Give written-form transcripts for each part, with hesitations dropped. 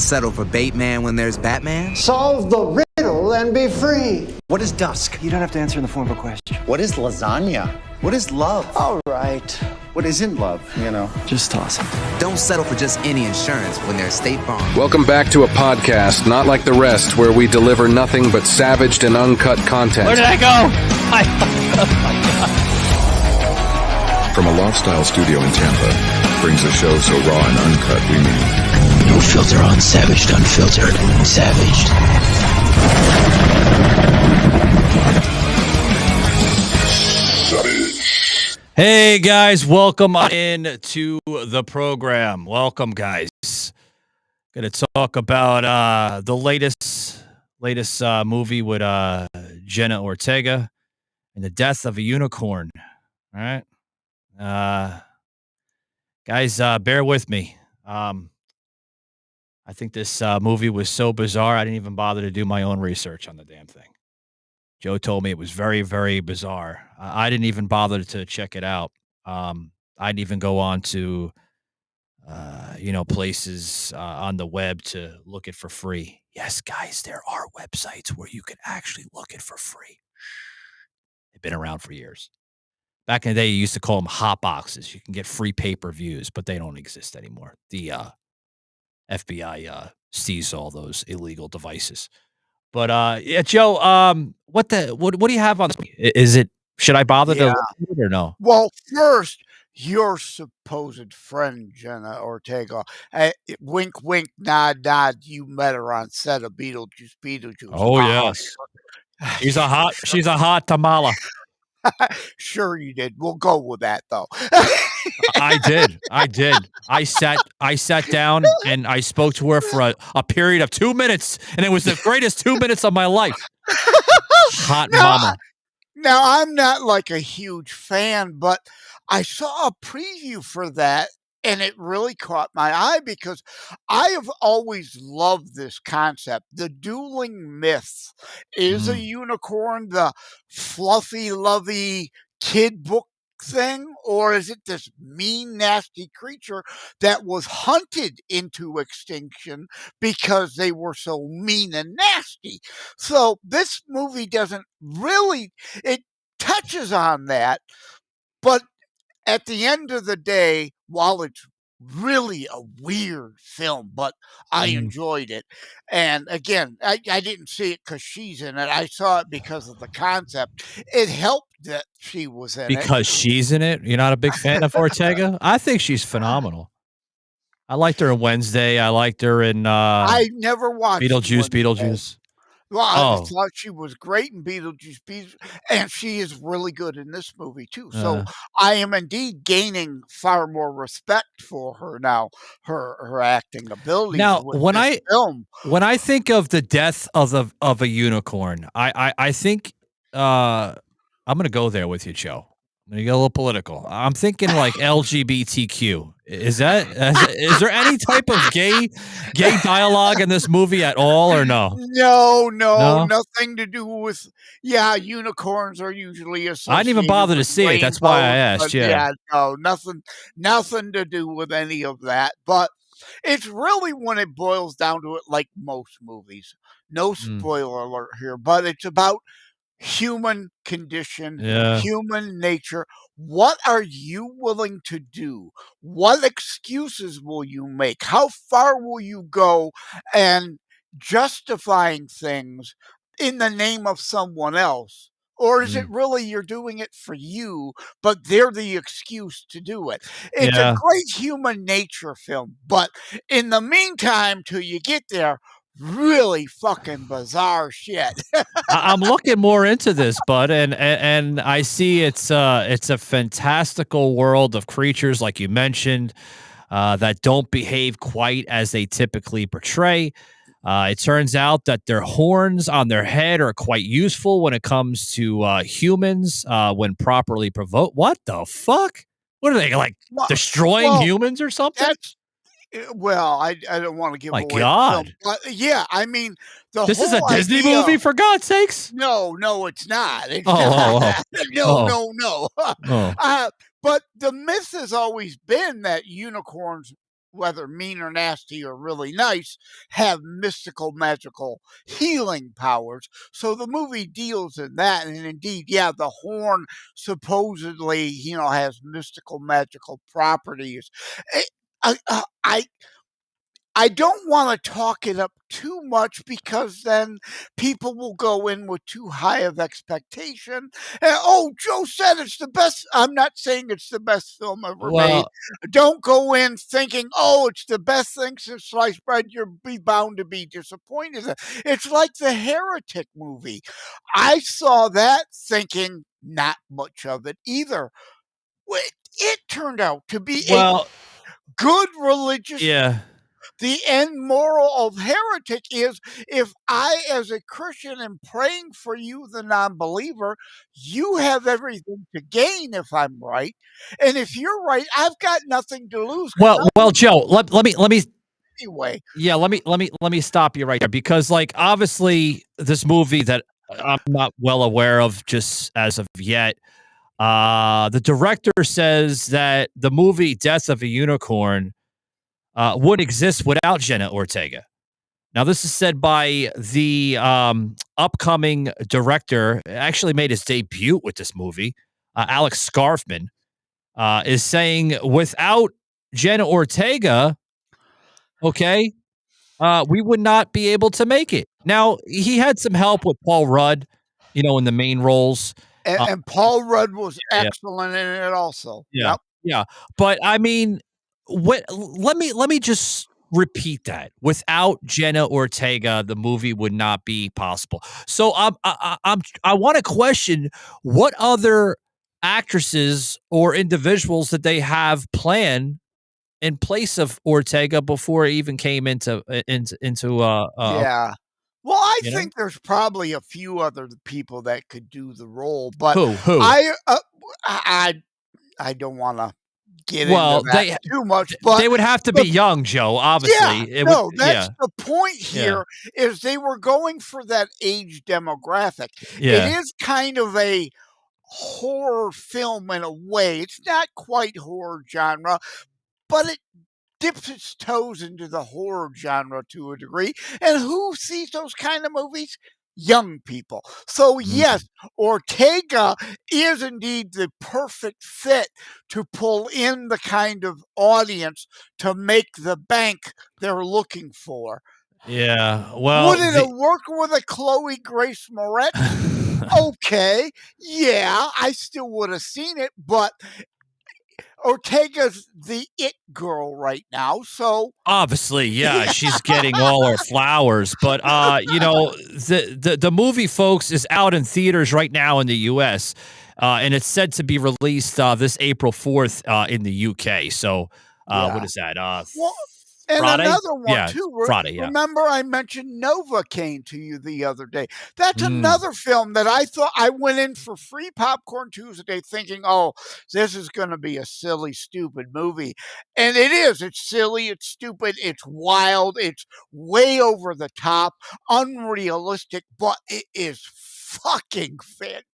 settle for Bateman when there's Batman? Solve the riddle and be free. What is dusk? You don't have to answer in the form of a question. What is lasagna? What is love? All right. What isn't love, Just toss it. Don't settle for just any insurance when there's State Farm. Welcome back to a podcast not like the rest, where we deliver nothing but savaged and uncut content. Where did I go? Oh my God. From a Loft-style studio in Tampa, brings a show so raw and uncut we mean. No filter on Savaged, Unfiltered, Savaged. Hey guys, welcome in to the program. Welcome, guys. Going to talk about the latest movie with Jenna Ortega and the death of a unicorn. All right, guys, bear with me. I think this movie was so bizarre, I didn't even bother to do my own research on the damn thing. Joe told me it was very, very bizarre. I didn't even bother to check it out. I didn't even go on to, places on the web to look it for free. Yes, guys, there are websites where you can actually look it for free. They've been around for years. Back in the day, you used to call them hot boxes. You can get free pay-per-views, but they don't exist anymore. The FBI seized all those illegal devices. But yeah, Joe, what do you have on this? Is it, should I bother to look at it or no? Well, first, your supposed friend Jenna Ortega, wink, wink, nod, nod. You met her on set of Beetlejuice. Oh yes, she's a hot tamala. Sure you did. We'll go with that though. I did. I sat down and I spoke to her for a period of 2 minutes, and it was the greatest 2 minutes of my life. Hot mama. Now, I'm not like a huge fan, but I saw a preview for that, and it really caught my eye because I have always loved this concept. The dueling myth. Is a unicorn the fluffy, lovey kid book thing, or is it this mean, nasty creature that was hunted into extinction because they were so mean and nasty? So this movie doesn't really, it touches on that, but at the end of the day, while it's really a weird film, but I enjoyed it. And again, I didn't see it because she's in it. I saw it because of the concept. It helped that she was in it. Because she's in it? You're not a big fan of Ortega? I think she's phenomenal. I liked her in Wednesday. I liked her in I never watched Beetlejuice. Well, I thought she was great in Beetlejuice, and she is really good in this movie too. So I am indeed gaining far more respect for her now, her acting abilities. Now, with this film. when I think of the death of a unicorn, I think I'm going to go there with you, Joe. I'm going to get a little political. I'm thinking like LGBTQ. Is there any type of gay dialogue in this movie at all, or no? No, nothing to do with. Yeah, unicorns are usually associated. I didn't even bother to see it. That's why I asked. Yeah, no, nothing to do with any of that. But it's really, when it boils down to it, like most movies. No spoiler alert here, but it's about human condition, human nature. What are you willing to do? What excuses will you make? How far will you go and justifying things in the name of someone else? Or is it really you're doing it for you, but they're the excuse to do it? It's a great human nature film, but in the meantime, till you get there, really fucking bizarre shit. I'm looking more into this, bud, and I see it's a fantastical world of creatures, like you mentioned, that don't behave quite as they typically portray. It turns out that their horns on their head are quite useful when it comes to humans when properly provoked. What the fuck? What are they, like, destroying humans or something? Well, I don't want to give away. My God. The film, but yeah, I mean, this is a Disney movie, for God's sakes. No, it's not. It's not. No. But the myth has always been that unicorns whether mean or nasty or really nice, have mystical, magical healing powers. So the movie deals in that. And indeed, yeah, the horn supposedly, has mystical, magical properties. Eh, I don't want to talk it up too much because then people will go in with too high of expectation. And, oh, Joe said it's the best. I'm not saying it's the best film ever made. Don't go in thinking, oh, it's the best thing since sliced bread. You're bound to be disappointed. It's like the Heretic movie. I saw that thinking not much of it either. It turned out to be a good religious. Yeah. The end moral of Heretic is if I, as a Christian, am praying for you, the non-believer, you have everything to gain if I'm right. And if you're right, I've got nothing to lose. Well, Joe, let me anyway. Yeah, let me stop you right there because like obviously this movie that I'm not well aware of just as of yet. The director says that the movie Death of a Unicorn would exist without Jenna Ortega. Now, this is said by the upcoming director, actually made his debut with this movie, Alex Scarfman, is saying without Jenna Ortega, okay, we would not be able to make it. Now, he had some help with Paul Rudd, in the main roles. And Paul Rudd was excellent in it also. Yeah. Yep. Yeah. But I mean, let me just repeat that. Without Jenna Ortega, the movie would not be possible. So I want to question what other actresses or individuals that they have planned in place of Ortega before it even came into yeah. Well, I think there's probably a few other people that could do the role, but who? I don't want to get into that too much, but they would have to be young, Joe. Obviously, that's the point here. Is they were going for that age demographic. Yeah. It is kind of a horror film in a way. It's not quite horror genre, but it dips its toes into the horror genre to a degree. And who sees those kind of movies? Young people. So yes, Ortega is indeed the perfect fit to pull in the kind of audience to make the bank they're looking for. Yeah. Well, would it have worked with a Chloe Grace Moretz? Okay. Yeah, I still would have seen it, but Ortega's the it girl right now, so obviously, yeah, she's getting all her flowers. But the movie, folks, is out in theaters right now in the U.S. And it's said to be released this April 4th in the UK. So what is that? And Friday? Another one too. Friday. Yeah. Remember, I mentioned Novocaine to you the other day. That's another film that I thought I went in for free popcorn Tuesday, thinking, "Oh, this is going to be a silly, stupid movie," and it is. It's silly. It's stupid. It's wild. It's way over the top, unrealistic, but it is fucking fantastic.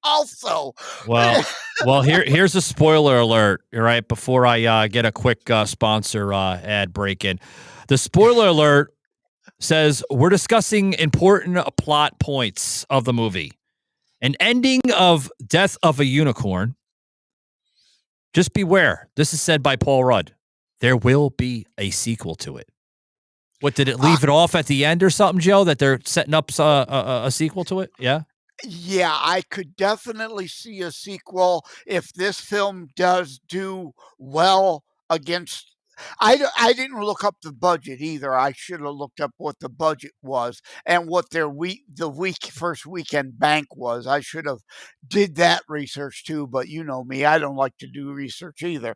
Also, well, here's a spoiler alert. Right before I get a quick sponsor ad break in, the spoiler alert says we're discussing important plot points of the movie. An ending of Death of a Unicorn. Just beware. This is said by Paul Rudd. There will be a sequel to it. What, did it leave it off at the end or something, Joe? That they're setting up a sequel to it? Yeah. Yeah, I could definitely see a sequel if this film does do well against. I didn't look up the budget either. I should have looked up what the budget was and what their first weekend bank was. I should have did that research too, but you know me, I don't like to do research either.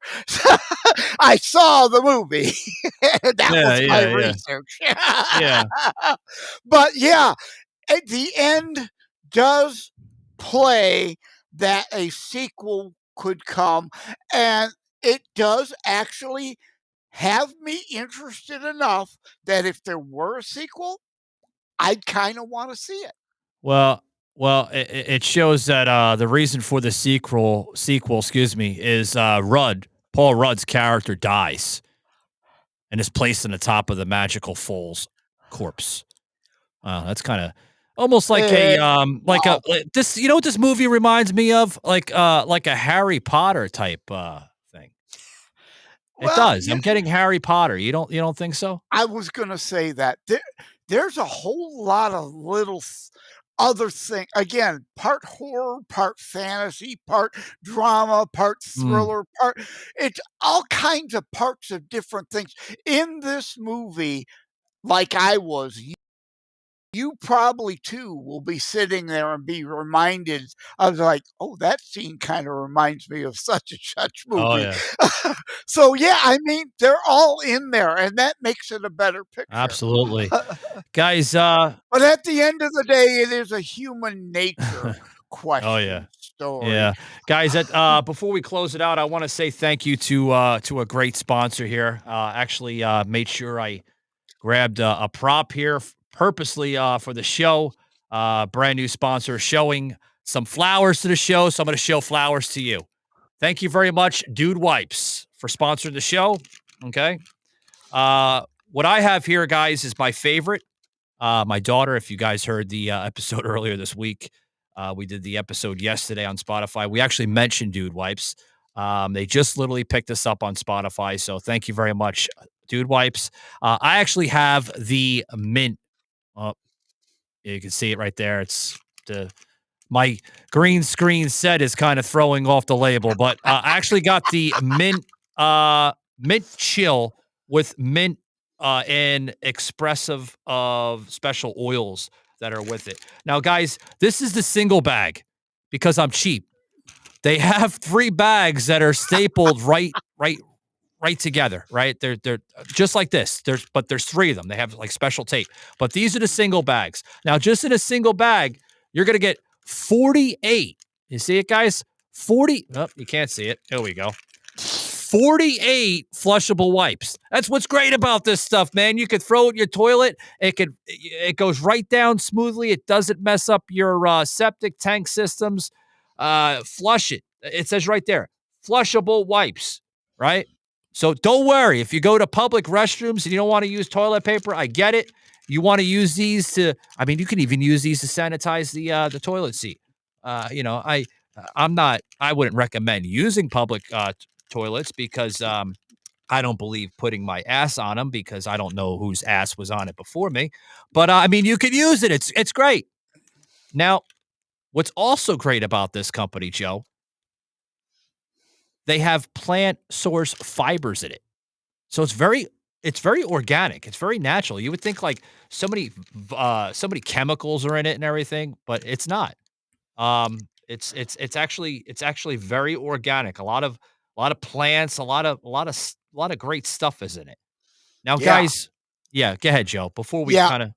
I saw the movie. That was my research. Yeah. But yeah, at the end does play that a sequel could come, and it does actually have me interested enough that if there were a sequel, I'd kind of want to see it. Well, it shows that the reason for the sequel, is Rudd Paul Rudd's character dies and is placed on the top of the magical foal's corpse. That's kind of almost like this. You know what this movie reminds me of? Like a Harry Potter type thing. It does. I'm getting Harry Potter. You don't think so? I was going to say that there's a whole lot of little other thing. Again, part horror, part fantasy, part drama, part thriller, it's all kinds of parts of different things in this movie. Like I was, you probably too will be sitting there and be reminded of like, oh, that scene kind of reminds me of such and such movie. Oh, yeah. So yeah, I mean, they're all in there, and that makes it a better picture. Absolutely. Guys, but at the end of the day, it is a human nature question. Oh, yeah. Story. Yeah. Guys, before we close it out, I want to say thank you to a great sponsor here. Actually made sure I grabbed a prop here purposely for the show. Brand new sponsor showing some flowers to the show, so I'm going to show flowers to you. Thank you very much, Dude Wipes, for sponsoring the show. Okay. What I have here, guys, is my favorite. My daughter, if you guys heard the episode earlier this week, we did the episode yesterday on Spotify. We actually mentioned Dude Wipes. They just literally picked us up on Spotify, so thank you very much, Dude Wipes. I actually have the mint. You can see it right there. It's my green screen set is kind of throwing off the label, but I actually got the mint chill with mint and expressive of special oils that are with it. Now, guys, this is the single bag because I'm cheap. They have 3 bags that are stapled right together, right? They're just like this. There's 3 of them. They have like special tape. But these are the single bags. Now, just in a single bag, you're going to get 48. You see it, guys? 40. Oh, you can't see it. Here we go. 48 flushable wipes. That's what's great about this stuff, man. You could throw it in your toilet. It goes right down smoothly. It doesn't mess up your septic tank systems. Flush it. It says right there, flushable wipes, right? So don't worry. If you go to public restrooms and you don't want to use toilet paper, I get it. You want to use these you can even use these to sanitize the toilet seat. I wouldn't recommend using public toilets because I don't believe putting my ass on them because I don't know whose ass was on it before me. But you could use it. It's great. Now, what's also great about this company, Joe, they have plant source fibers in it. So it's very organic. It's very natural. You would think like so many chemicals are in it and everything, but it's not. It's actually very organic. A lot of plants, a lot of great stuff is in it. Now, guys, go ahead, Joe. Before we kind of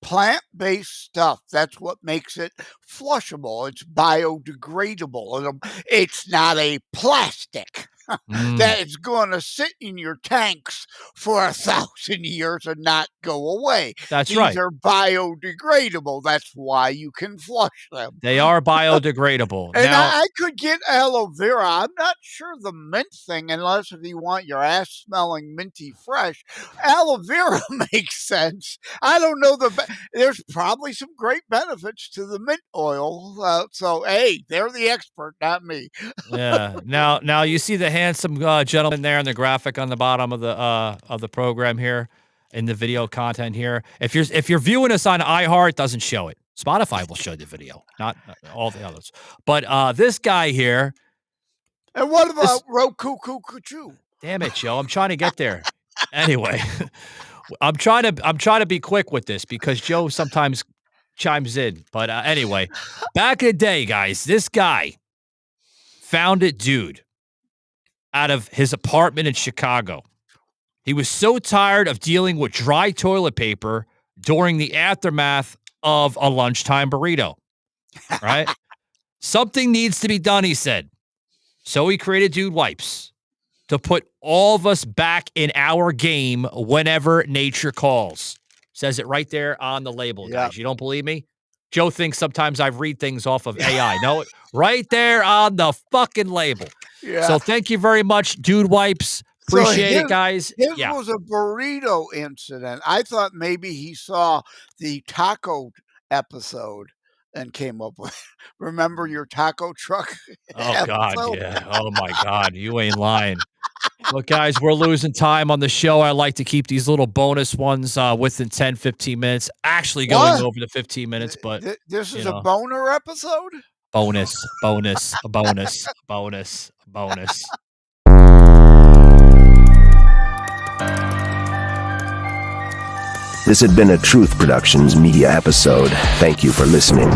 plant-based stuff, that's what makes it flushable. It's biodegradable. It's not a plastic that is going to sit in your tanks for 1,000 years and not go away. That's right. These are biodegradable. That's why you can flush them. They are biodegradable. And now, I could get aloe vera. I'm not sure the mint thing, unless if you want your ass smelling minty fresh. Aloe vera makes sense. I don't know there's probably some great benefits to the mint oil. So hey, they're the expert, not me. Yeah. Now you see the handsome gentleman there in the graphic on the bottom of the program here in the video content here. If you're viewing us on iHeart, it doesn't show it. Spotify will show the video, not all the others. But this guy here. And what about Roku Cuckoo? Damn it, Joe! I'm trying to get there. Anyway, I'm trying to be quick with this because Joe sometimes chimes in. But anyway, back in the day, guys, this guy found it, dude, out of his apartment in Chicago. He was so tired of dealing with dry toilet paper during the aftermath of a lunchtime burrito, right? Something needs to be done, he said. So he created Dude Wipes to put all of us back in our game whenever nature calls. Says it right there on the label, guys. You don't believe me? Joe thinks sometimes I read things off of AI. No, right there on the fucking label. Yeah. So thank you very much, Dude Wipes. Appreciate it, guys. His was a burrito incident. I thought maybe he saw the taco episode and came up with, remember your taco truck? Oh, God, yeah. Oh, my God. You ain't lying. Look, guys, we're losing time on the show. I like to keep these little bonus ones within 10, 15 minutes. Actually going over the 15 minutes, but this is a boner episode? Bonus. This had been a Truth Productions media episode. Thank you for listening.